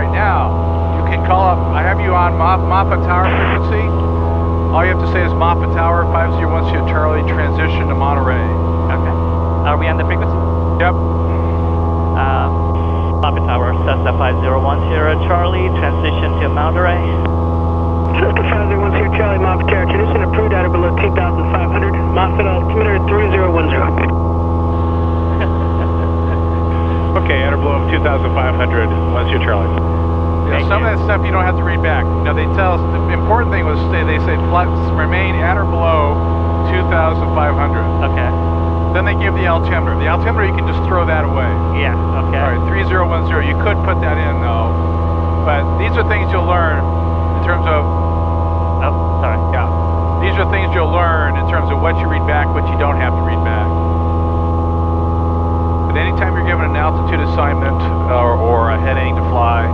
Alright, now, you can call up, I have you on Mappa Tower frequency. All you have to say is Mappa Tower, 5010 Charlie, transition to Monterey. Okay. Are we on the frequency? Yep. Mappa Tower, Cessna 5010 Charlie, transition to Monterey. Cessna 5010 Charlie, Mappa Tower, transition approved out of below 2,500, Mappa altimeter 3010. Okay, at or below 2,500, once you're Charlie. Yeah, some of that stuff you don't have to read back. You know, they tell us, the important thing was they say remain at or below 2,500. Okay. Then they give the altimeter. The altimeter, you can just throw that away. Yeah, okay. All right, 3010, you could put that in though. But these are things you'll learn in terms of... Oh, sorry. Yeah. These are things you'll learn in terms of what you read back, what you don't have to read back. But anytime you're given an altitude assignment or a heading to fly,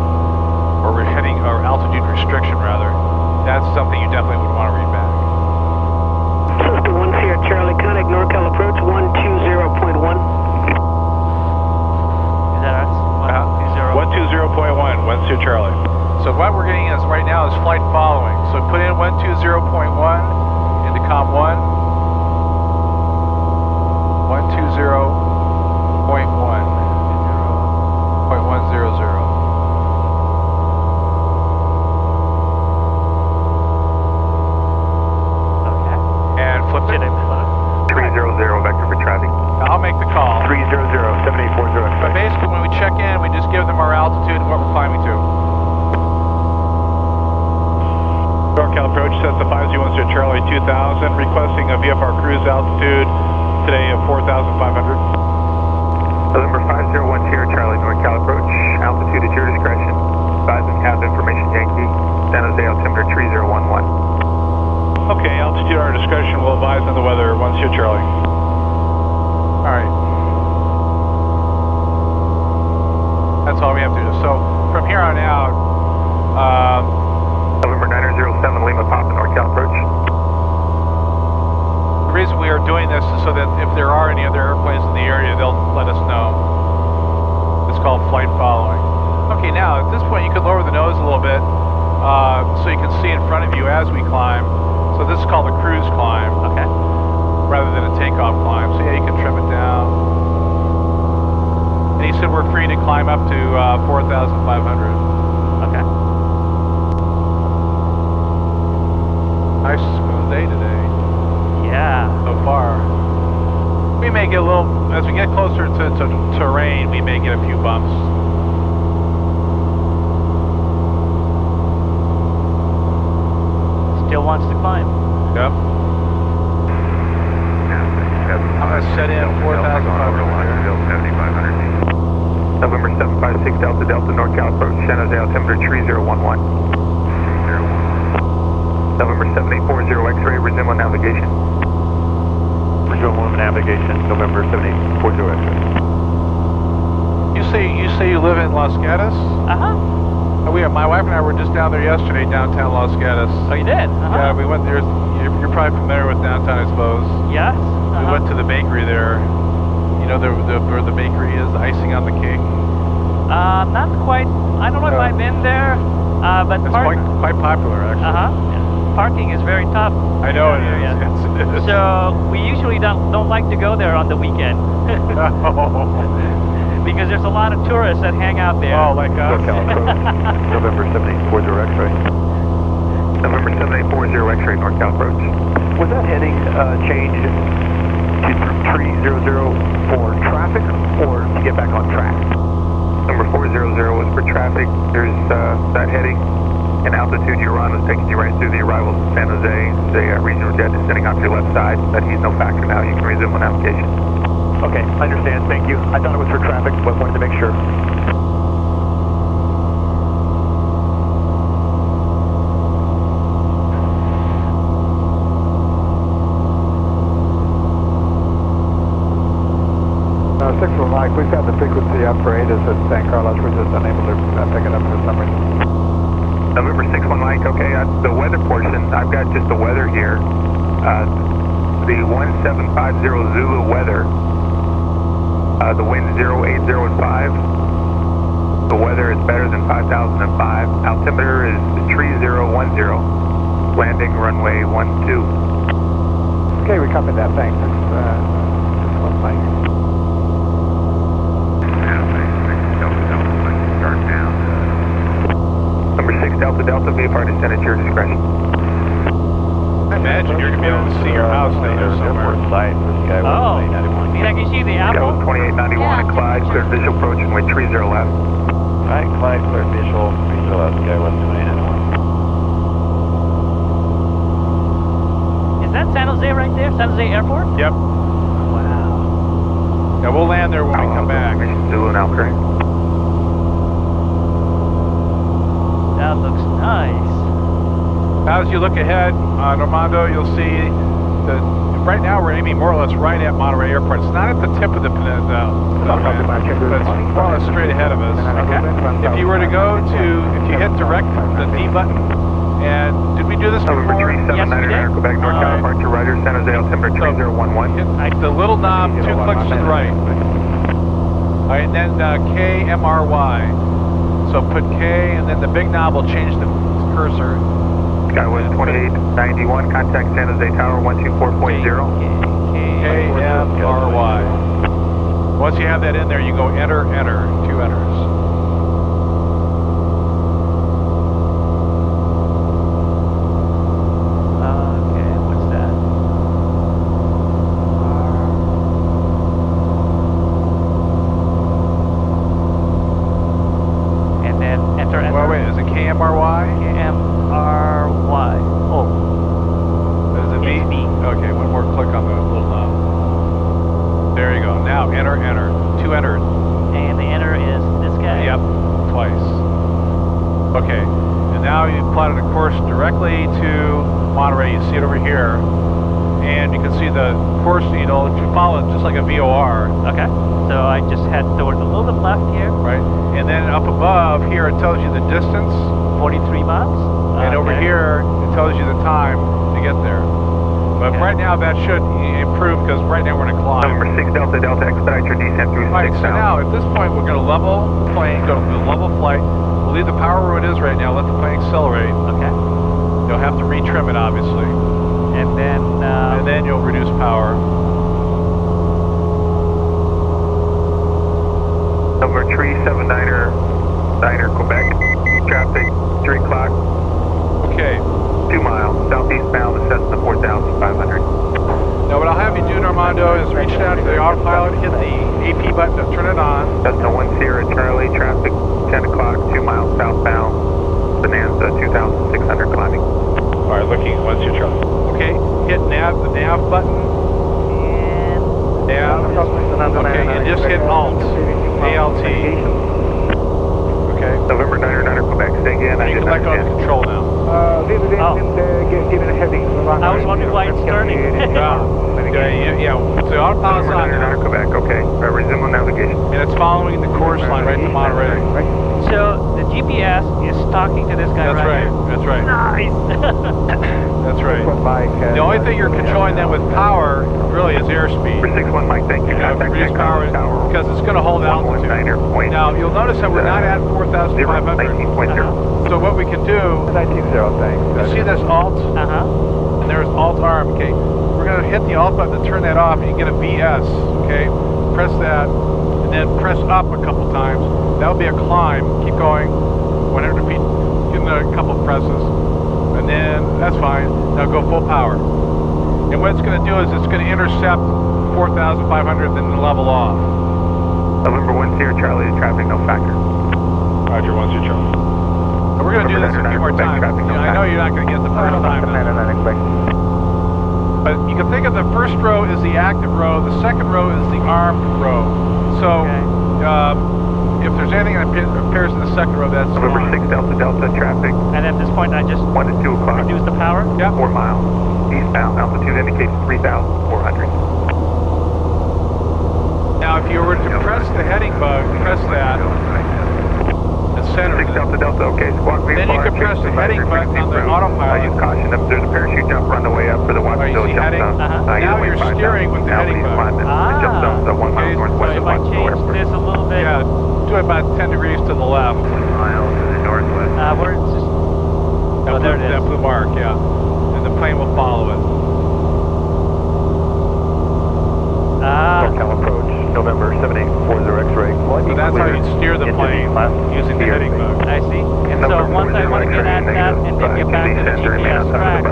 or heading or altitude restriction rather, that's something you definitely would want to read back. Cessna 1 Sierra Charlie, contact NorCal approach 120.1. Is that us? 120.1, once you're Charlie. So what we're getting is right now is flight following. So put in 120.1 into COM 1. 120.1. 0.100. Okay. And flip it. 300 vector for traffic. I'll make the call. 300 7840. But basically when we check in, we just give them our altitude and what we're climbing to. NorCal approach, Cessna 5010 Charlie 2000, requesting a VFR cruise altitude today of 4,500. November 501 Sierra Charlie, NorCal approach, altitude at your discretion. Advise and have information Yankee, San Jose altimeter 3011. Okay, altitude at our discretion, we'll advise on the weather once you're Charlie. Alright. That's all we have to do. So from here on out, November 907 Lima Papa, NorCal approach. the reason we are doing this is so that if there are any other airplanes in the area, they'll let us know. It's called flight following. Okay, now at this point you can lower the nose a little bit so you can see in front of you as we climb. So this is called a cruise climb. Okay. Rather than a takeoff climb. So yeah, you can trim it down. And he said we're free to climb up to 4,500. Okay. Nice smooth day today. Yeah. So far. We may get a little, as we get closer to terrain, we may get a few bumps. Still wants to climb. Yep. I'm going to set in 4,500. November 756 Delta Delta NorCal approach, San Jose altimeter 3011. November 7840 X-ray, resume on navigation. Resume on navigation, November 7840 X-ray. You say you live in Los Gatos? Uh-huh. My wife and I were just down there yesterday, downtown Los Gatos. Oh, you did? Uh-huh. Yeah, we went there. You're probably familiar with downtown, I suppose. Yes. We went to the bakery there. You know where the bakery is, icing on the cake? Not quite. I don't know if I've been there, but it's quite popular, actually. Uh-huh. Parking is very tough. I know it is. Yeah. Yes, it is. So we usually don't like to go there on the weekend. Because there's a lot of tourists that hang out there. Oh, like us? November 7840 X-ray. November 7840 X-ray, NorCal approach. Was that heading changed to 300 for traffic or to get back on track? Number 400 was for traffic. There's that heading and altitude you're on was taking you right through the arrival to San Jose. The regional jet is sitting off your left side, but he's no factor now. You can resume on navigation. Okay, I understand. Thank you. I thought it was for traffic, but wanted to make sure. Mike, we've got the frequency upgrade. Is at San Carlos. We're just unable to pick it up for some reason. November 61 Mike, okay, the weather portion, I've got just the weather here. The 1750 Zulu weather, the wind 080 and 5. The weather is better than 5005. Altimeter is 3010. Landing runway 12. Okay, we copied that. Thanks. This one, Mike. Number 6 Delta Delta, VFR descend at your discretion. I imagine you're going to be able to see your house down there somewhere. Oh, can you see the apple? Sky 2891 at Clyde, clear visual approach runway 30 left. Alright, Clyde, clear visual, 30 left, Sky 12891. Is that San Jose right there? San Jose Airport? Yep. Wow. Yeah, we'll land there when we come back. Zulu now, correct? That looks nice. As you look ahead, Armando, you'll see that right now we're aiming more or less right at Monterey Airport. It's not at the tip of the peninsula, but it's more or less straight ahead of us. Okay. If you were to go to, if you hit direct, the D button, and did we do this before? November 3799 Quebec North departure, Roger, San Jose, altimeter 3011. Hit the little knob, 2 clicks to the right. All right, and then KMRY. So put K, and then the big knob will change the cursor. Skywest 2891, contact San Jose Tower 124.0. KMRY. Once you have that in there, you go enter, 2 enters. Okay, what's that? And then enter. Well, wait, is it KMRY? KMRY. Oh. Is it V? It's V. Okay, one more click on the little knob. There you go. Now enter, 2 entered. And the enter is this guy? Yep, twice. Okay, and now you plotted a course directly to Monterey. You see it over here, and you can see the course needle. You follow it just like a VOR. Okay. So I just head towards a little bit left here. Right, and then up above here it tells you the distance. 43 miles. And over here it tells you the time to get there. But right now that should improve because right now we're going to climb. Number 6 Delta Delta, expedite your descent through 6 Right, so now at this point we're going to level the plane, go to level flight. We'll leave the power where it is right now, let the plane accelerate. Okay. You'll have to retrim it obviously. And then You'll reduce power. Number 379er, Quebec, traffic 3 o'clock, Okay. 2 miles, southeast bound, the Cessna 4500. Now what I'll have you do, Armando, is reach down to the autopilot, hit the AP button to turn it on. Cessna 1 Sierra Charlie, traffic 10 o'clock, 2 miles southbound, Bonanza 2600 climbing. All right, looking, what's your truck? Okay, hit the nav button. Nav. Okay, and just hit Alt. ALT. Okay. November 99er Quebec, say again, I You did can not let go of understand. control now. Given a heading. I was wondering why it's turning. Yeah, so the autopilot's November on 99er now, Quebec, okay, resume on navigation. and it's following the course line right to Monterey. So the GPS is talking to this guy That's right, here. that's right, Nice. that's right. The only thing you're controlling then with power really is airspeed. Number 61 Mike, thank you. You have to Contact reduce power Tower because it's going to hold altitude. 119er. Now you'll notice that we're not at 4,500. 19.0. So what we can do, 19.0, thanks. you see this Alt, Uh-huh. and there's Alt arm. Okay, we're going to hit the Alt button to turn that off, and you get a VS. Okay, press that, and then press up a couple times. That'll be a climb. Keep going, 100 feet. Give it a couple presses, and then that's fine. Now go full power. And what it's going to do is it's going to intercept 4,500, then level off. November 1 Sierra Charlie, traffic no factor. Roger, what's your truck? And we're going to do this a few more times. I know you're not going to get the first time. But you can think of the first row as the active row, the second row is the armed row. So if there's anything that appears in the second row, that's November 6 Delta Delta, traffic And at this point, I just 1 to 2 o'clock. reduce the power. Yep. 4 miles. Eastbound, altitude indicates 3,400. Now if you were to press the heading bug, press that, and center. 6 Delta Delta, okay. Squawk Then you can press the heading button on the autopilot. Use caution. There's a parachute jump on the way up for the Watsonville see jump heading? zone. Now you're steering with the heading button. The jump zone, the 1 mile Okay, northwest So of if I Watsonville change Airport. this a little bit, Yeah, do it about 10 degrees to the left. 1 mile to the northwest. where it's just, oh, there it is. That blue mark, yeah. And the plane will follow it. SoCal approach, November 7840 X-ray. So that's how you steer the plane using the heading button. I see. And so once I want to get at that and then get back to the GPS track,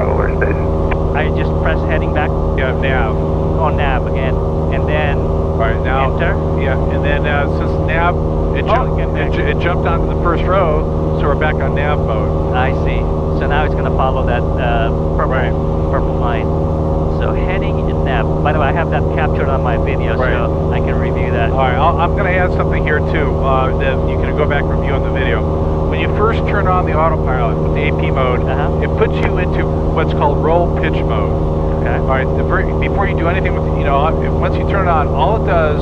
I just press heading back Yeah, nav. on nav again, and then Right now, enter. yeah, and then since nav, it jumped onto the first row, so we're back on nav mode. I see. So now it's going to follow that Right. purple line. So heading and nav. By the way, I have that captured on my video, Right. so I can review that. All right, I'm going to add something here too. That you can go back and review on the video. When you first turn on the autopilot with the AP mode, it puts you into what's called roll pitch mode. Okay. All right, before you do anything with, once you turn it on, all it does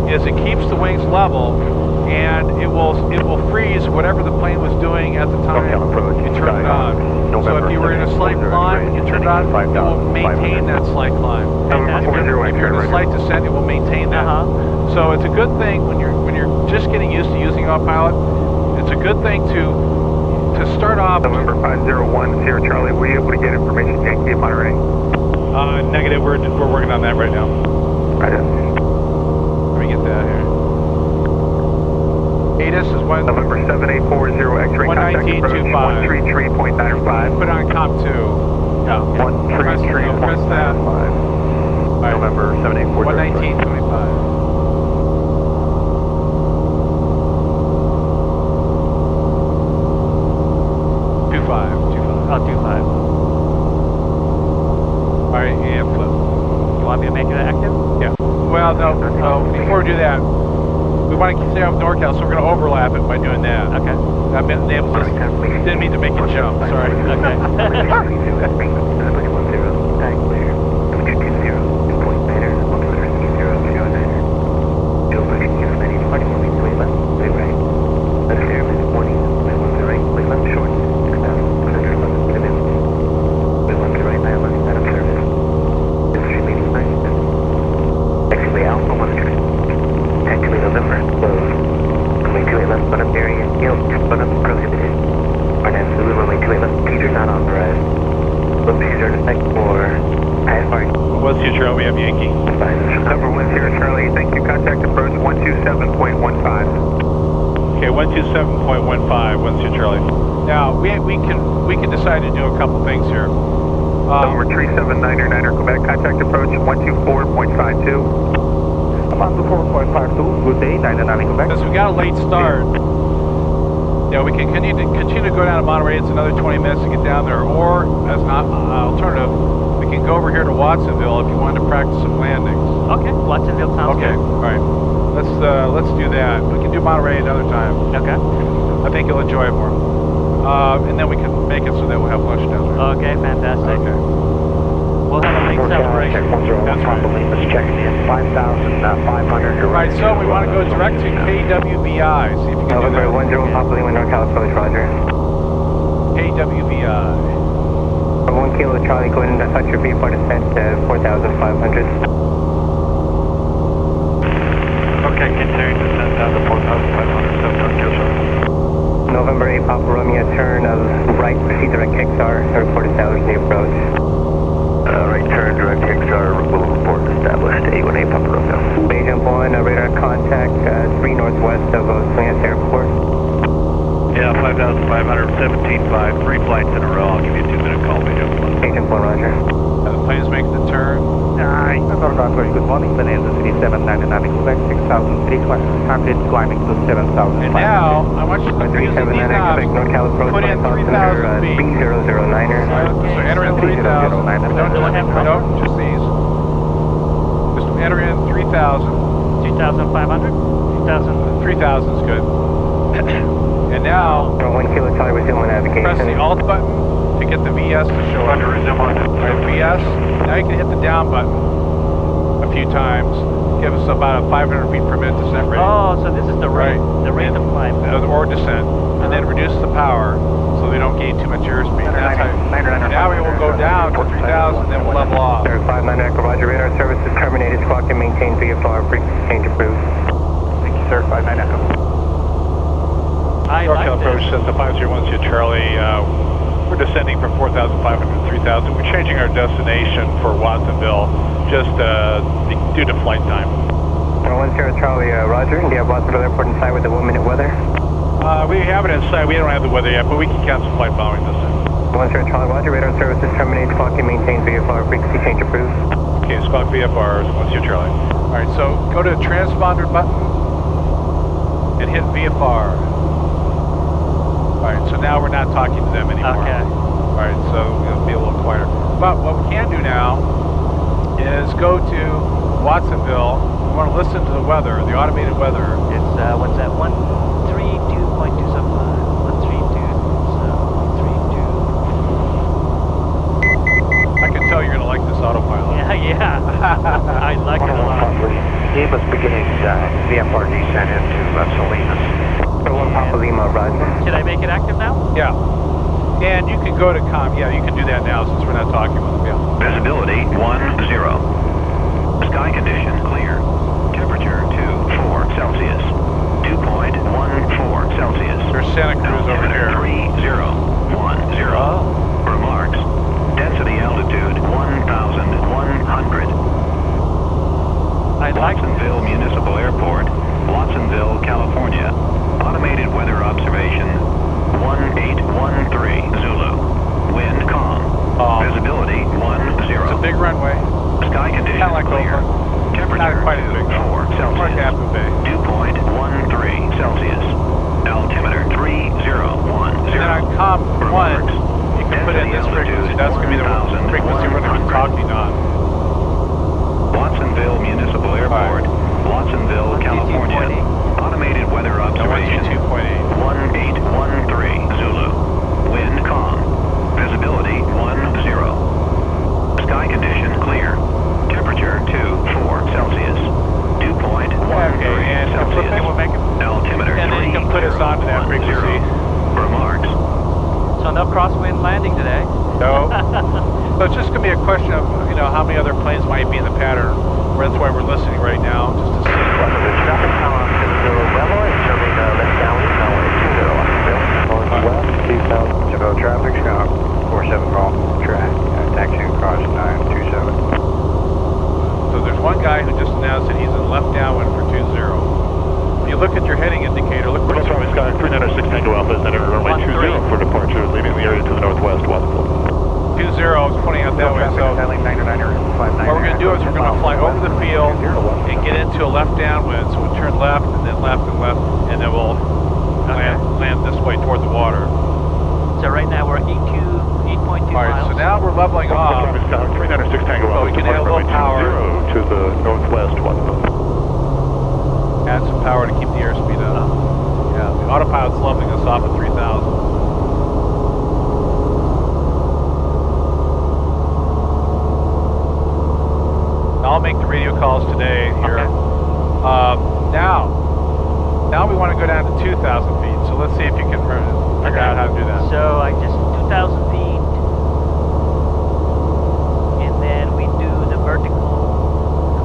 is it keeps the wings level, and it will freeze whatever the plane was doing at the time you turn it on. So if you were in a slight climb and you turn it on, it will maintain that slight climb. If you're in a slight descent, it will maintain that. So it's a good thing when you're just getting used to using autopilot. It's a good thing to start off. November 501 Sierra Charlie, were you able to get information Yankee at Monterey? Negative. We're working on that right now. Right. Let me get that here. ATIS is one. November 7840 X-ray contact approach 133.95. Put on comp 2. Yeah. 133.95. Press that. Right. November 7840. 119.25. Oh, 25. All right, and flip. You want me to make it active? Yeah. Well, no. Before we do that, we want to stay off NorCal, so we're going to overlap it by doing that. Okay. Didn't mean to make it jump. Sorry. Okay. What's your trail? We have Yankee. Number 1 Sierra Charlie, thank you. Contact approach 127.15. Okay, 127.15. What's your Charlie? Now we can decide to do a couple things here. Number 379er Quebec, contact approach 124.52. I'm on the 4.52. Good day, 999 Quebec. Since we got a late start, we can continue to go down to Monterey. It's another 20 minutes to get down there, or as an alternative, we can go over here to Watsonville if you wanted to practice some landings. Okay, Watsonville sounds Okay, good. all right. Let's do that. We can do Monterey another time. Okay. I think you'll enjoy it more. And then we can make it so that we'll have lunch down there. Okay, fantastic. Okay. We'll have a late separation. That's right. Let's check in 5,500. All right, so we want to go direct to KWBI. See if you can do November that. 10 Papa Lima NorCal approach, roger. KWBI. 1 Kilo Charlie, go ahead and touch your V4 descent at 4,500. Okay, continuing descent down to 4,500, 7 Kilo Charlie. November 8 Papa Romeo, turn right, proceed direct XR, report established the approach. Right turn, direct XR, will report established, 818 Papa Romeo. Bay jump 1, radar contact 3 northwest of Watsonville Airport. Yeah, 5,500, 17.5, 3 flights in a row. I'll give you a 2-minute call, Bay jump 1. Bay jump 1, roger. The plane's making the turn. Very good morning, Bonanza City 799 Quebec, 6,300 climbing to 7,000. And now, I want you to use the knobs. NorCal approach, Put in 3,000 feet. 3009er. So enter in 3,000. Don't do it. Nope, just these. Just enter in 3,000. 2,500? 2,000? 3,000 is good. And now, 1 Kilo Charlie, resume navigation. press the Alt button to get the VS to show up. Alright, VS. Now you can hit the down button a few times. Give us about a 500 feet per minute descent rate. Oh, so this is the rate, the rate of climb. Or descent. reduce the power so we don't gain too much airspeed. That's how, now we will go down to 3,000, then we'll level off. 59 Echo, Roger, radar service is terminated. Squawk and maintain VFR, frequency change approved. Thank you, sir. 59 Echo. I like NorCal approach this. Cessna 501 Charlie. We're descending from 4,500 to 3,000. We're changing our destination for Watsonville just due to flight time. 10 Charlie, Roger. Do you have Watsonville Airport in sight with the 1-minute weather? We have it in sight. We don't have the weather yet, but we can cancel flight following this time. 10 Charlie, Roger. Radar service is terminated. Squawk and maintain VFR, frequency change approved. Okay, Squawk VFR, 10 Charlie. All right, so go to the transponder button and hit VFR. All right, so now we're not talking to them anymore. Okay. All right, so it'll be a little quieter. But what we can do now is go to Watsonville. We want to listen to the weather, the automated weather. It's, what's that, 132.275. 132. I can tell you're going to like this autopilot. Yeah. I like it a lot. Lima beginning VFR descent into Salinas. 1 Papa Lima, Roger. Should I make it active now? Yeah. And you can go to yeah, you can do that now since we're not talking with them. Yeah. Visibility 10. Sky condition clear. Temperature 24 Celsius. 2.14 Celsius. There's Santa Cruz over here. 3010. Remarks. Density altitude 1,100. I like Watsonville Municipal Airport, Watsonville, California. Automated weather observation 1813 Zulu. Wind calm. Visibility 10. It's a big runway. Sky condition Kind of like clear. Oakland. Temperature Not quite as big. 4 Celsius. Like Apple Bay. 2.13 Celsius. Altimeter 3010. And then on COM 1, you can put in this frequency. That's going to be the frequency we're going to be talking on. Watsonville Municipal Airport, Watsonville, California. Automated weather observation 1813 Zulu. Wind calm. Visibility 10. Sky condition clear. Temperature 24 Celsius. 2.13 Celsius. Altimeter 3010. And then you can put us onto that frequency. Remarks. So no crosswind landing today. No. So it's just going to be a question of, how many other planes might be in the pattern. That's why we're listening right now, just to see. Traffic count on 0 Bravo, serving left downwind, runway 20, west, 2000. Chevelle traffic, count 47 Golf, track, taxi across 927. So there's one guy who just announced that he's in left downwind for 20. If you look at your heading indicator, look where it's going. Sky 396 Tango Alpha is entered runway 20 for departure, leaving the area to the northwest, Watsonville. 20 is pointing out that way, so what we're going to do is we're going to fly over the field and get into a left downwind, so we'll turn left and then left and left, and then we'll land this way toward the water. So right now we're 8.2 All right, miles. so now we're leveling off. 396 Tango So we Alpha can add a little power. 20 to the northwest, Watsonville. Add some power to keep the airspeed up. Yeah, the autopilot's leveling us off at 3,000. I'll make the radio calls today here. Okay. Now we want to go down to 2,000 feet. So let's see if you can figure out how to do that. So I just 2,000 feet, and then we do the vertical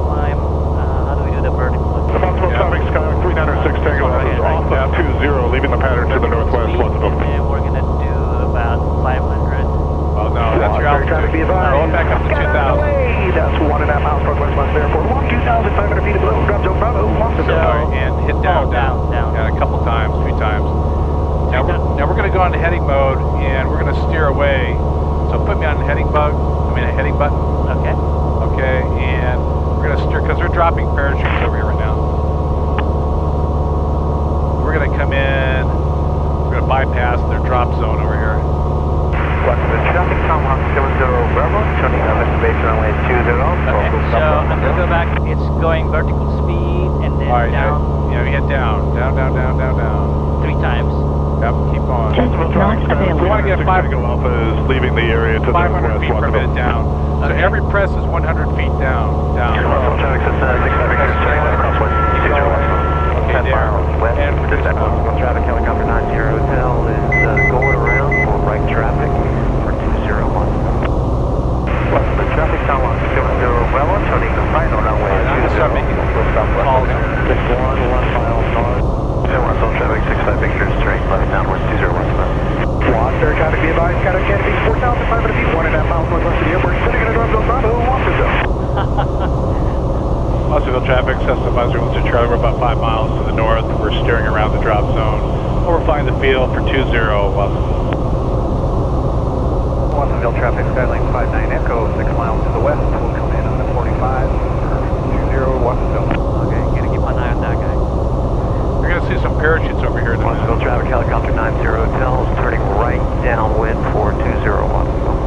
climb. How do we do the vertical? Watsonville traffic, Sky 396 Tango Alpha is off at 20, leaving the pattern to the northwest, Watsonville. And we're going to do about 500. Oh no, that's your altitude. Roll it back up to 2,000. That's 1.5 miles from Watsonville Airport. 2,500 feet below. Drop zone Bravo. Sorry, and hit down, down. Yeah, a couple times, 3 times. Now we're going to go into heading mode, and we're going to steer away. So put me on the heading button. Okay. Okay, and we're going to steer, because we're dropping parachutes over here right now. We're going to come in, we're going to bypass their drop zone over here. Watsonville traffic, Tomahawk 70 Bravo, turning left base runway 20. Okay, so I'm going to go back. It's going vertical speed and then All right, down. we head down. 3 times. Yep, keep going. Not available. We want to get 500 Tango Alpha is leaving the area to the northwest, feet per minute down. So Okay. every press is 100 feet down. Watsonville traffic, Cessna 676, crossway 20. Okay, there. And Traffic helicopter 90 Hotel is Cessna 501 to Charlie. We're about 5 miles to the north. We're steering around the drop zone. Overflying the field for 20 Watsonville traffic, Skyline 59 Echo, 6 miles to the west. We'll come in on the 45 for 20 Watsonville. Okay, gonna keep an eye on that guy. You're going to see some parachutes over here. Watsonville traffic, helicopter 90 Hotels, turning right downwind for 20 Watsonville.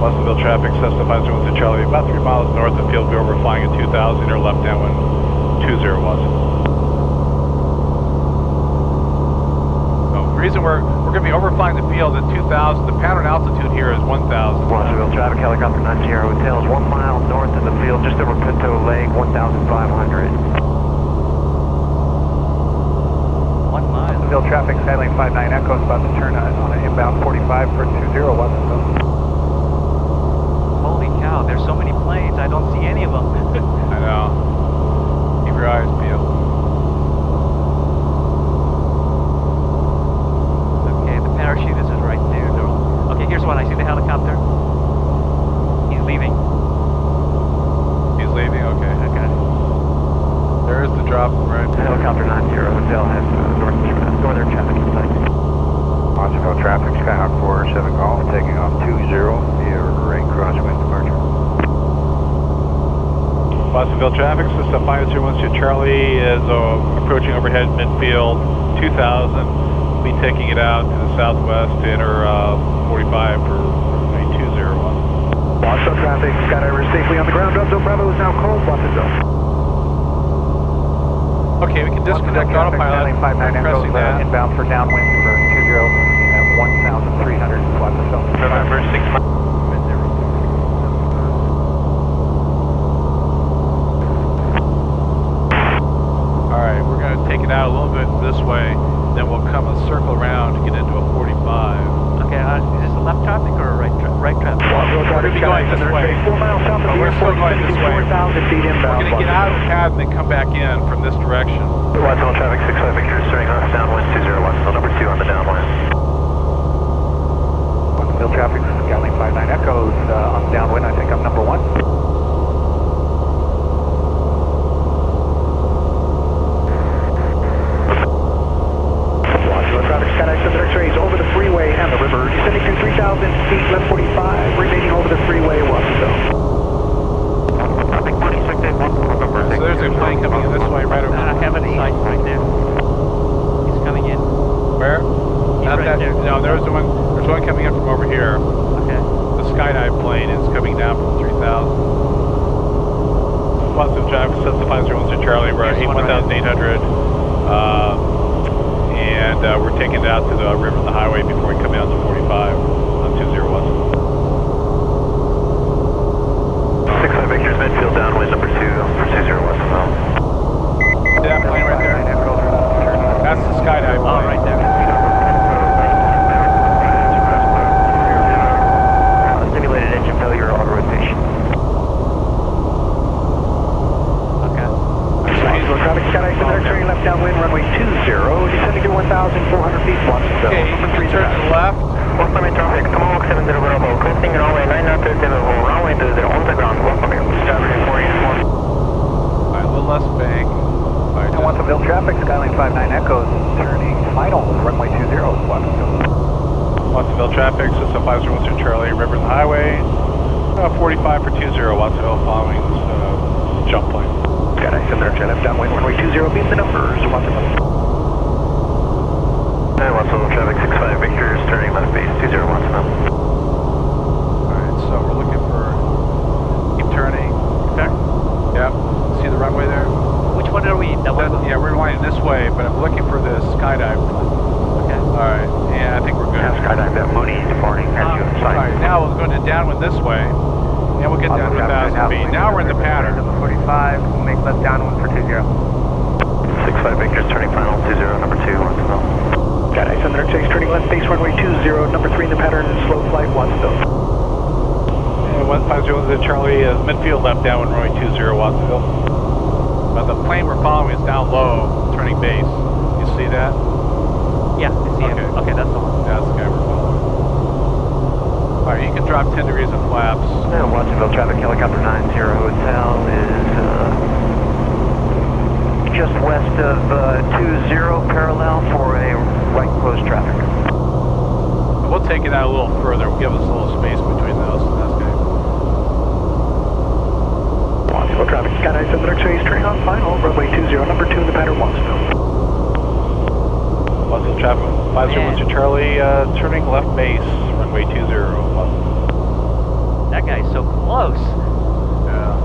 Watsonville traffic, Cessna 501 to Charlie. About 3 miles north of field. We're overflying at 2000 or left downwind 20 Watsonville. The reason we're going to be overflying the field at 2,000, the pattern altitude here is 1,000. Watsonville traffic, helicopter 90 Hotels, 1 mile north of the field, just over Pinto Lake, 1,500. 1 mile. Watsonville traffic, Skyline 59 Echo is about to turn on an inbound 45 for 20 Watsonville. Holy cow, there's so many planes, I don't see any of them. I know. Keep your eyes peeled. Okay, the parachute is right there. Okay, here's one. I see the helicopter. He's leaving. He's leaving? Okay. Okay. There is the drop, right? Helicopter 90 Hotel has northern traffic in sight. Watsonville traffic, Skyhawk 47 Golf, taking off 20 via right crosswind departure. Watsonville traffic, Cessna 501 to Charlie is approaching overhead midfield 2000. We'll be taking it out to the southwest to enter 45 for 20 Watsonville traffic, skydiver safely on the ground. Drop zone Bravo is now cold, Watsonville. Okay, we can disconnect Autopilot. Skyline 59 Echo, inbound for downwind for 20 at 1,300 Watsonville. November 6 miles. Alright, we're going to take it out a little bit this way, then we'll come and circle around to get into a 45. Okay, is this a left traffic or a right traffic? We're going to be going this way. 4 miles south of the We're still airport, going this way. 4,000 feet We're inbound. going to get out of the pad and then come back in from this direction. Watsonville traffic, 65 Victor, starting off downwind 20 Watsonville, number 2 on the downwind. Watsonville traffic, Skyline 59 Echoes on downwind. I think I'm number 1. X-rays over the freeway and the river, descending to 3,000 feet, left 45, remaining over the freeway, Watsonville. So there's a plane coming in this way right over I have it in sight right there. He's coming in. Where? He's Not right that. there. No, there's one coming in from over here. Okay. The skydive plane is coming down from 3,000. Watsonville traffic, Cessna 501 to Charlie. We're at 1,800. And we're taking it out to the river and the highway before we come down to 45 on 20 Watsonville. 65 Victor's midfield downwind, number 2 for 20 Watsonville. That plane right there? That's the skydive plane. Oh, right there. Simulated engine failure, auto rotation. left downwind, runway 20, descending to 1,400 feet, Watsonville. Okay, you can turn to the left. Watsonville traffic, Tomahawk 70 Bravo, crossing runway 9930, runway 20 on the ground, Watsonville. Diversion 484. Alright, a little less bank. Alright, And Watsonville traffic, Skyline 59 Echoes, turning final, runway 20, Watsonville. Watsonville traffic, Cessna 501 Charlie, River and Highway. 45 for 20, Watsonville following this jump plane. Got I 7 left downwind, runway 20, beat the numbers, Watsonville. And Watsonville traffic 65 Victor's turning left base 20 Watsonville. Alright, so we're looking for... Keep turning. Sir? Yep. See the runway there? Which one are we? That one? Yeah, we're going this way, but I'm looking for the skydive. Okay. Alright, yeah, I think we're good. Skydive that Mooney departing, as you inside. Alright, now we'll go to downwind this way, and we'll get down to 1,000 feet. Now we're in the pattern. Number 45, we'll make left downwind for 20. 65 Victor's turning final 20, number 2 Watsonville. Got I 706, turning left base, runway 20, number 3 in the pattern, slow flight, Watsonville. And 150 Charlie is midfield left downwind, runway 20, Watsonville. But the plane we're following is down low, turning base. You see that? Yeah, I see him. Okay, that's the one. That's the guy we're following. Alright, you can drop 10 degrees of flaps. And Watsonville traffic, helicopter 90 Hotel is just west of 20 parallel for a right close traffic. We'll take it out a little further. We'll give us a little space between those. That's good. Watsonville traffic, Sky 706, turning on final, runway 20, number 2 in the pattern, Watsonville. Watsonville traffic 501 Charlie, turning left base, runway 20, Watsonville. That guy's so close. Yeah.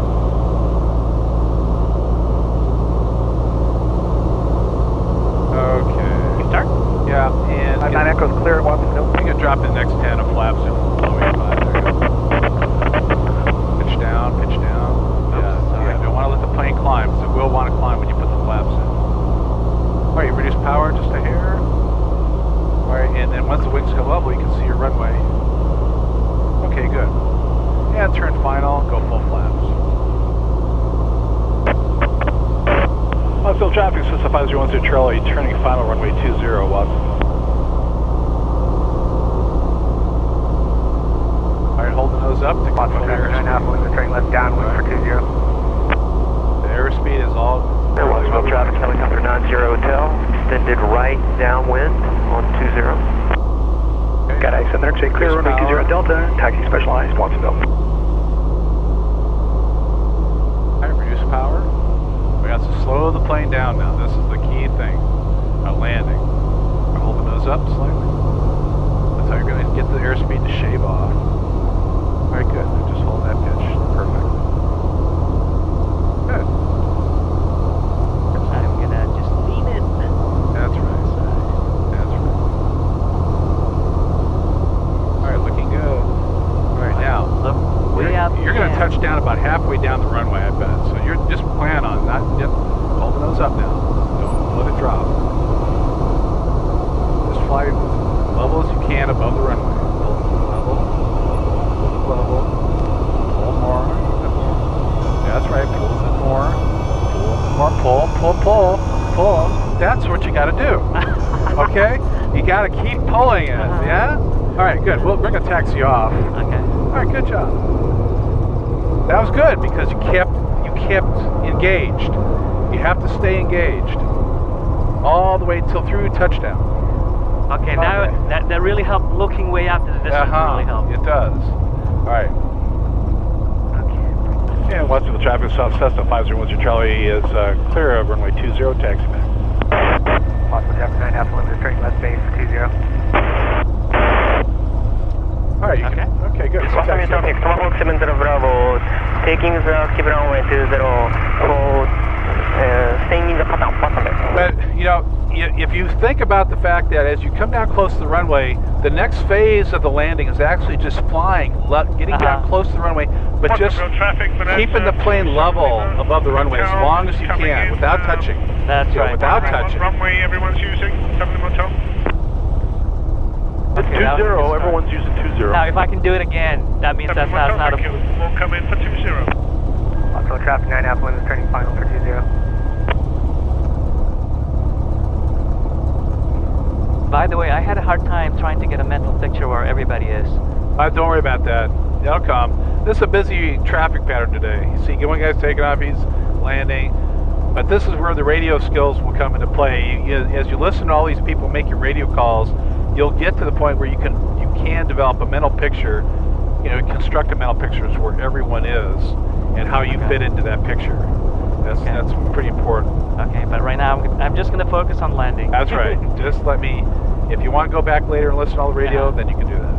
Okay. You start? Yeah, and 59 Echoes clear at Watsonville. you can drop the next 10 of flaps in low 85. There you go. Pitch down, pitch down. Yeah, don't want to let the plane climb, because it will want to climb when you put the flaps in. Alright, you reduce power just a hair. Alright, and then once the wings go level, you can see your runway. Okay, good. And turn final, go full flaps. Watsonville traffic, Cessna 501 Charlie, turning final, runway 20, Watsonville. Alright, hold the nose up to Watsonville control traffic 9.5, we'll turning left downwind for 20. The airspeed is all... And Watsonville traffic, helicopter 90 Hotel, extended right downwind on 20. Okay. Got I 706, clear runway 20 Delta, taxi specialized, Watsonville. Alright, reduce power. We have to slow the plane down now. This is the key thing about landing. Hold the nose up slightly. That's how you're going to get the airspeed to shave off. Alright, good. Just hold that pitch. Perfect. Good. I'm gonna just lean it. That's right. That's right. Alright, looking good. Alright, now. Look way out. You're going to touch down about halfway down the runway, I bet. So you're just plan on not hold the nose up now. Don't let it drop. Just fly as level as you can above the runway. Level. Pull more. Yeah, that's right. Pull a bit more. Pull more. Pull. That's what you got to do. Okay? You got to keep pulling it. Yeah? All right, good. We're going to taxi off. Okay. All right, good job. That was good because you kept engaged. You have to stay engaged all the way till through touchdown. Okay, now that really helped. Looking way out to the distance really helped. It does. All right. Okay. And Watsonville traffic, South Cessna 501 Charlie is clear of runway 20, taxi back. Watsonville traffic 9.5, we'll turning left base for 20. All right. You can, okay, good. So Watsonville taxi. traffic, Tomahawk 70 Bravo, taking the active runway 20, staying in the pattern, Watsonville. But, you know, if you think about the fact that as you come down close to the runway, the next phase of the landing is actually just flying, getting down close to the runway, but just keeping the plane level above the runway as long as you can without touching. That's right. Without touching. Runway everyone's using, 7 Motel. Okay, 20, everyone's using 20. Now, if I can do it again, that means that's not a... We'll come in for 20. Watsonville traffic 9.5, turning final for 20. By the way, I had a hard time trying to get a mental picture where everybody is. Don't worry about that. They'll come. This is a busy traffic pattern today. You see one guy's taking off, he's landing. But this is where the radio skills will come into play. As you listen to all these people making radio calls, you'll get to the point where you can develop a mental picture, construct a mental picture of where everyone is and how you fit into that picture. That's pretty important. Okay, but right now I'm just going to focus on landing. That's right. Just let me, if you want to go back later and listen to all the radio, then you can do that.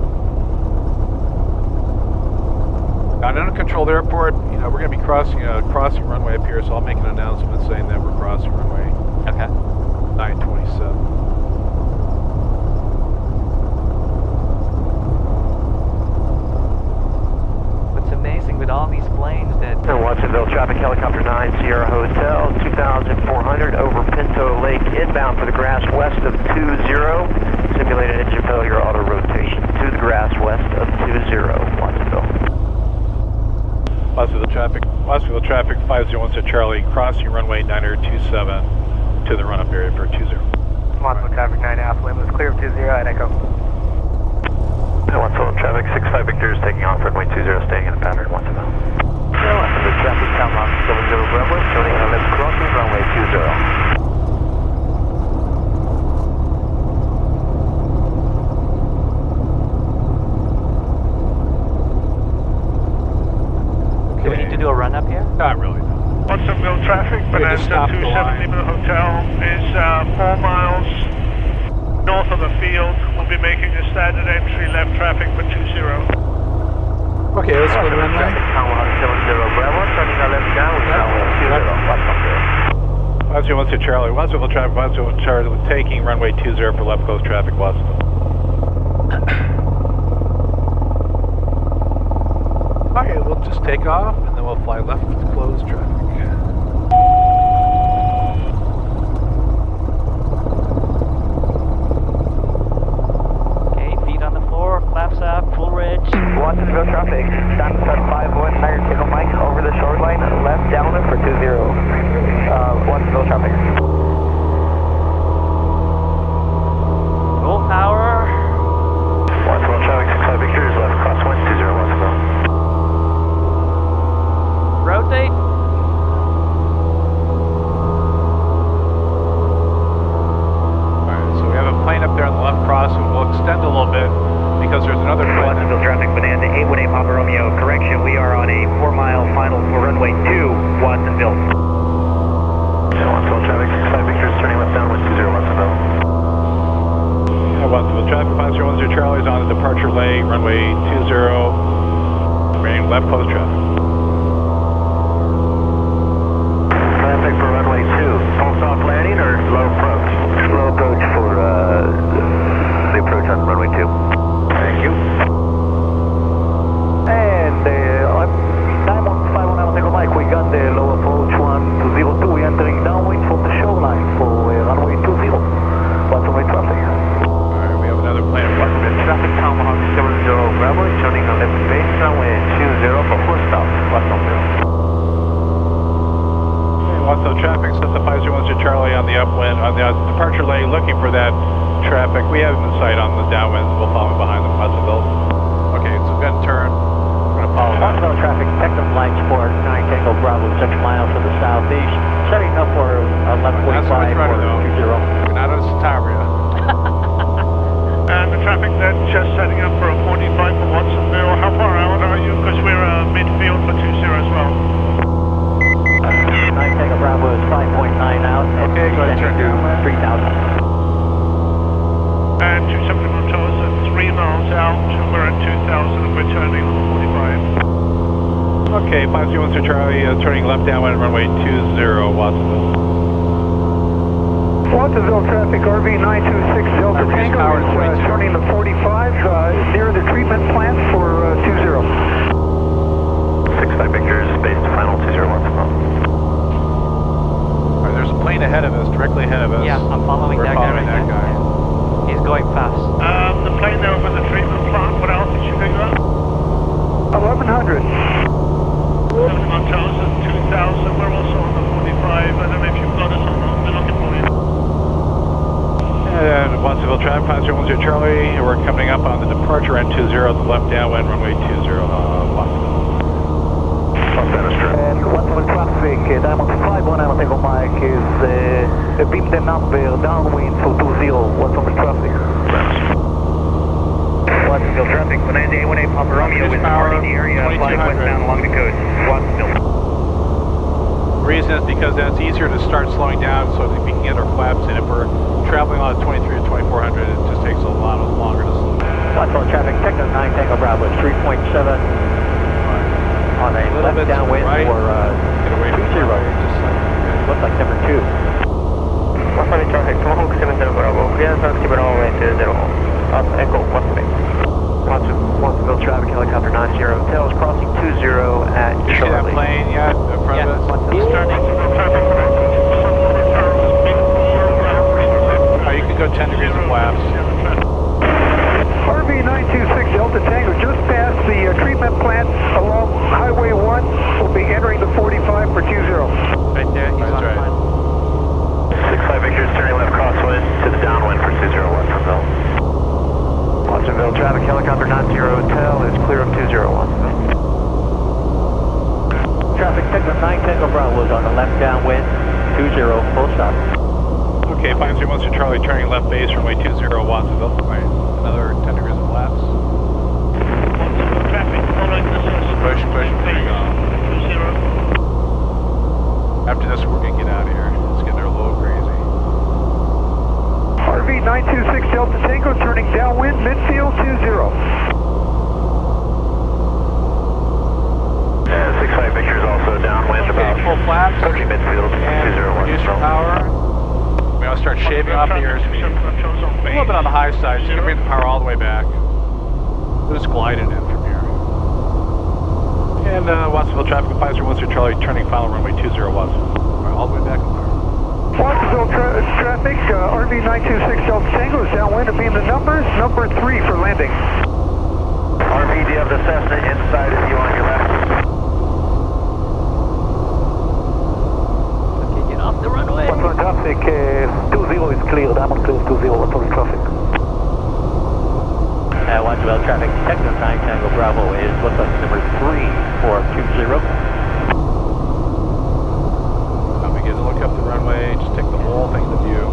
On an uncontrolled airport, we're going to be crossing runway up here, so I'll make an announcement saying that we're crossing runway. Okay. 927. With all these planes that... Watsonville traffic, helicopter 9, Sierra Hotel, 2,400 over Pinto Lake, inbound for the grass west of 20. Simulated engine failure, auto rotation to the grass west of 20, Watsonville. Watsonville traffic 501 Charlie, crossing runway 9027 to the run-up area for 20. Watsonville traffic 9 Alpha, Lima is clear of 20 at Echo. Watsonville traffic 65 Victor is taking off runway 20, staying in the pattern, Watsonville. Watsonville traffic, Palo Alto 70 Bravo, turning on left crossing runway 20. Do we need to do a run up here? Not really. Watsonville traffic, Bonanza 270 Hotel is 4 miles north of the field. We'll be making a standard entry left traffic for 20. Okay, let's go to runway. Traffic, Palo Alto 70 Bravo, turning on left down with runway 20, Watsonville. 501 Charlie, Watsonville traffic, Watsonville Charlie, taking runway 20 for left close traffic, Watsonville. Okay, we'll just take off and then we'll fly left to close traffic. Okay, feet on the floor, flaps up, full ridge. Watsonville traffic, Stanford 51, Tiger Echo Mike, over the shoreline, left downwind for 20. Watsonville traffic. Full power. Watsonville traffic, 65 Victor is left, crosswind 20, Watsonville. Rotate. Alright, so we have a plane up there on the left crossing. We'll extend a little bit because there's another plane. Watsonville traffic, Bonanza 818 Papa Romeo. Correction, we are on a 4-mile final for runway 2, Watsonville. Watsonville traffic, 65 Victor is turning left downwind 20, Watsonville. Watsonville traffic 501 Charlie is on the departure leg, runway 20, remaining left close traffic. Traffic for runway 2, full soft landing or low approach? Low approach for the approach on runway 2. Thank you. And 91519 Echo Mike, we got the low approach 1202. We're entering downwind from the shoreline for runway 20. Watsonville traffic. Alright, we have another plane. Watsonville traffic, Tomahawk 70 Bravo, turning on left base runway 20 for full stop. Watsonville. Watsonville traffic, Cessna 501 Charlie on the upwind, on the departure lane, looking for that traffic. We have him in sight on the downwind. We'll follow him behind them, Watsonville. Okay, so we're going to turn. We're going to follow that. Watsonville traffic, Texas Flight Sport 9 Tango Bravo, 6 miles to the southeast. Setting up for 1145 for 20. We're not on Sataria. And the traffic then just setting up for a 45 for Watsonville. How far out are you? Because we're midfield for 20 as well. 9 Tango Bravo is 5.9 out. Okay, go ahead and turn down. 3,000. And 270 Motors at 3 miles out. We're at 2,000 and we're turning on the 45. Okay, 501 Charlie, turning left downwind, runway 20, Watsonville. Watsonville traffic, RV 926 Delta Tango is turning to 45 near the treatment plant for 20. 65 Victor is base to final 20 Watsonville. Alright, there's a plane ahead of us, directly ahead of us. Yeah, I'm following that guy right there. Yeah. He's going fast. The plane over the treatment plant, what altitude are you at? 1100. 70 Motors at 2,000. We're also on the 45. I don't know if you've got us or not. We're looking for you. And Watsonville traffic, Pilot 010 Charlie. We're coming up on the departure end 20 at the left downwind, runway 20, Watsonville. And Watsonville traffic, Diamond 51, I'm Tango Mike is beam the number downwind to 20, Watsonville traffic. Watsonville traffic, 19818 Papa Romeo is departing the area, flying westbound along the coast, Watsonville. The reason is because then it's easier to start slowing down so that we can get our flaps in. If we're traveling on 23 to 2400, it just takes a lot longer to slow down. Watsonville traffic, Techno 9 Tango Bravo, 3.7 on a left downwind right. for Get away from 20. Looks like number 2. Watsonville traffic, Tomahawk 70 Bravo, clear taxi runway 20, Echo, Watsonville. Watsonville traffic, helicopter 90 Hotel is crossing 20 at You see that Charlie. plane yet in front of us? He's turning. Oh, you can go 10 degrees of flaps. RV 926 Delta Tango just past the treatment plant along Highway 1. Will be entering the 45 for 20. Right there, he's That's on right. final. 65 Victor's turning left crosswind to the downwind for 20 Watsonville. Watsonville traffic, helicopter 90 Hotel is clear of 20 Watsonville. Traffic, Techno 9 Tango Bravo is on the left downwind, 20, full stop. Okay, Pilot 010 Charlie, turning left base, runway 20, Watsonville. Right, another 10 degrees of flaps. Watsonville traffic, following the source. Push, there you go. 20. After this, we're going to get out of here. It's getting a little crazy. RV 926 Delta Tango turning downwind, midfield 20. And 65 Victor's also downwind about Full flaps. 30 midfield, 20 And reduce your Watsonville. power. We want to start shaving off the airspeed. A little bit on the high side, so you can bring the power all the way back. We'll just glide it in from here. And Watsonville traffic, Pilot 010 Charlie, turning final runway 20, Watsonville. All the way back in there. Watsonville traffic, RV 926 Delta Tango is downwind to beam the numbers, number 3 for landing. RV, do you have the Cessna inside of you on your left? Okay, get off the runway. Watsonville traffic, 20 is clear, Diamond clear 20, Watsonville traffic. Watsonville traffic, Techno 9 Tango Bravo is looks like number 3 for 20. Now we get to look up the runway, just take the whole thing to view.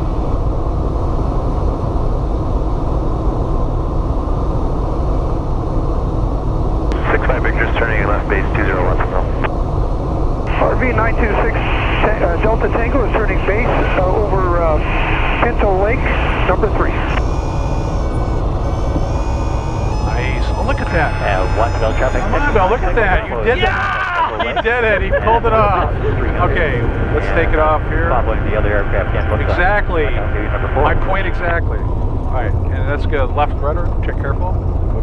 Victor's turning left base 20 Watsonville. RV 926 Delta Tango is turning base over Pinto Lake, number 3. Nice. Oh, look at that. Watsonville traffic. Mondo, look at that. You did that. He did it. He pulled it off. Okay, let's take it off here. Probably the other aircraft can't look Exactly. number 4. My point exactly. All right, and let's go left rudder. Check careful.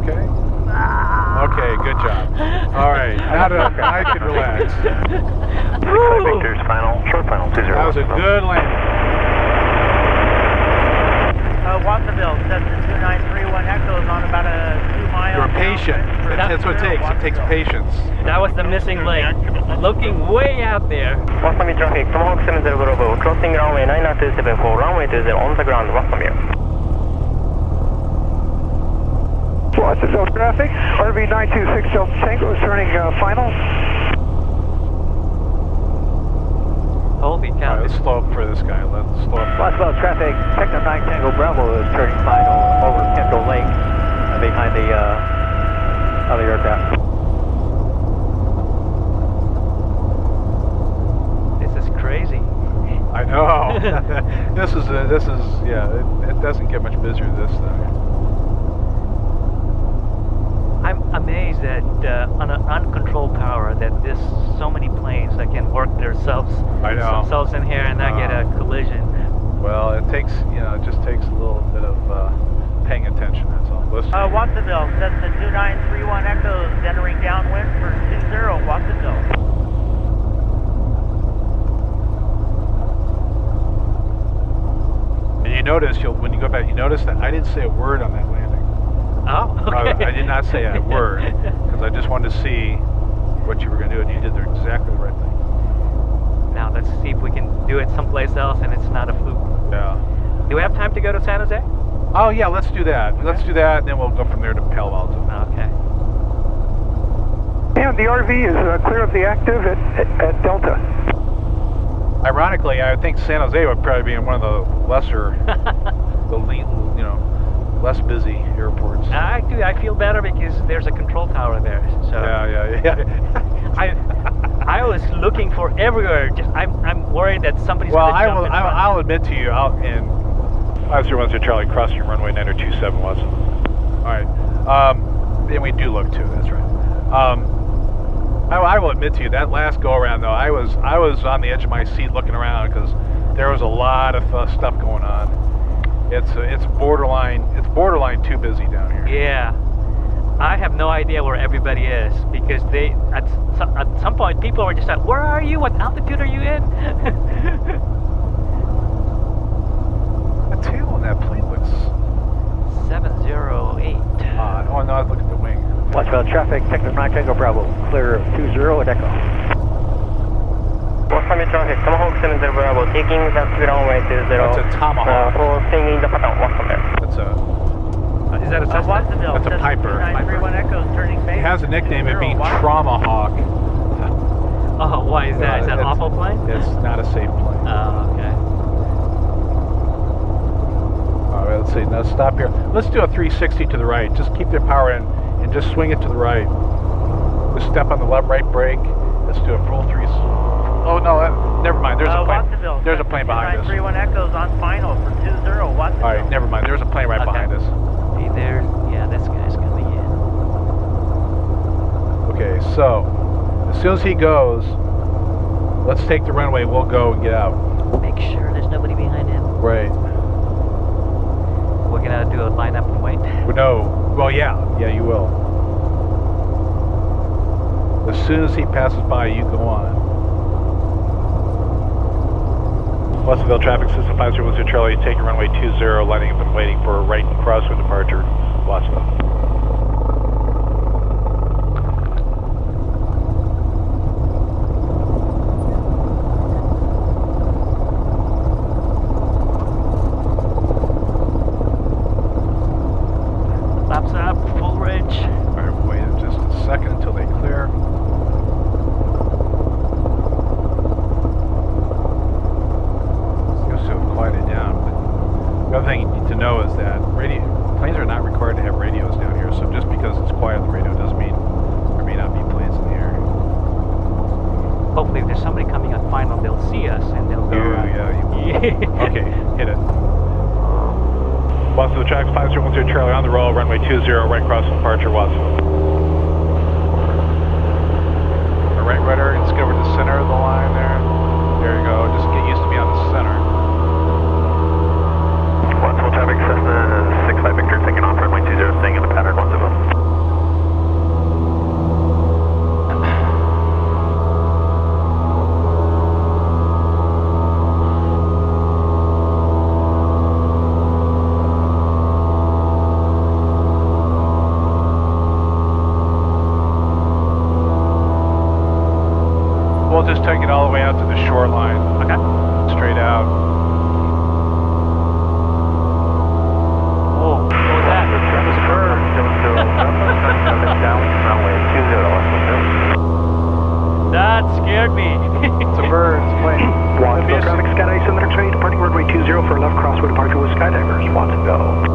Okay. Okay, good job. All right, now I can relax. 65 Victor's final, short final 20. That was a good landing. Watsonville, Cessna 2931 Echo is on about a 2 mile. You're patient. That's what it takes. It takes patience. That was the missing link. Looking way out there. Watsonville traffic, Tomahawk 70 Bravo, crossing runway 927 for runway 20 on the ground, Watsonville. Watsonville traffic, RV 926 Delta Tango is turning final. Holy All cow. right, let's slow up for this guy. Let's slow up. Watsonville traffic, Techno 9 Tango Bravo is turning final over Pinto Lake behind the other aircraft. This is crazy. I know. this is yeah. It doesn't get much busier this thing. I'm amazed that on an uncontrolled power that there's so many planes that can work themselves in here and not get a collision. Well, it takes it just takes a little bit of paying attention. That's all. Listen. Watsonville, Cessna 2931 Echo is entering downwind for 20 Watsonville. And you notice when you go back, you notice that I didn't say a word on that landing. Oh, okay. I did not say a word because I just wanted to see what you were going to do, and you did exactly the right thing. Now let's see if we can do it someplace else and it's not a fluke. Yeah. Do we have time to go to San Jose? Oh yeah, let's do that. Okay. Let's do that, and then we'll go from there to Palo Alto. Okay. And the RV is clear of the active at Delta. Ironically, I think San Jose would probably be in one of the lesser, less busy airports. Actually, I feel better because there's a control tower there. So Yeah. I was looking for everywhere. I'm worried that somebody's. Well, gonna jump I'll admit to you, in 501 Charlie, crossing your runway 927 Watson. All right. And we do look too. That's right. I will admit to you that last go around though, I was on the edge of my seat looking around because there was a lot of stuff going on. It's borderline too busy down here. Yeah. I have no idea where everybody is because at some point people were just like, where are you? What altitude are you in? The tail on that plane looks 708. Oh no, look at the wing. Watchville traffic, Texas 9 Tango Bravo, clear of 20 at Echo. Watsonville traffic, Tomahawk 70 Bravo, taking that to runway 20. That's a Tomahawk. For singing the pattern, Watsonville. That's a... Is that a Cessna? That's a Piper. 931 Echo, turning base. It has a nickname of being Traumahawk. Oh, why is that? Is that an awful plane? It's not a safe plane. Oh, okay. All right, let's see. Now stop here. Let's do a 360 to the right. Just keep the power in and just swing it to the right. Just step on the right brake. Let's do a full 3. Oh no, never mind. There's a plane. There's a plane behind us. 931 Echoes on final for 20, Watsonville. All right, never mind. There's a plane right behind us. See there? Yeah, this guy's coming in. Okay, so as soon as he goes, let's take the runway. We'll go and get out. Make sure there's nobody behind him. Right. We're gonna do a line up and wait. No. Well, yeah, you will. As soon as he passes by, you go on. Watsonville traffic system 501 Charlie, taking runway 20, lining up and waiting for a right crosswind departure, Watsonville. Laps up, full ridge. All right, wait just a second until they clear. Seems to have quieted down. But the other thing you need to know is that planes are not required to have radios down here. So just because it's quiet on the radio doesn't mean there may not be planes in the air. Hopefully, if there's somebody coming on final, they'll see us and they'll go. Okay, hit it. Watsonville traffic 501 Charlie on the roll, runway 20, right cross departure, Watsonville. All right, rudder, let's get over to the center of the line there. There you go, just get used to being on the center. Watsonville traffic, Cessna 65 Victor, taking off runway 20, staying in the pattern, Watsonville. We'll just take it all the way out to the shoreline. Okay. Straight out. Oh, what was that? That was a bird. Down runway 20, That scared me. It's a bird, it's a plane. Watsonville traffic, Skydive Center 20, departing runway 20 for left crosswind departure with Skydivers, Watsonville.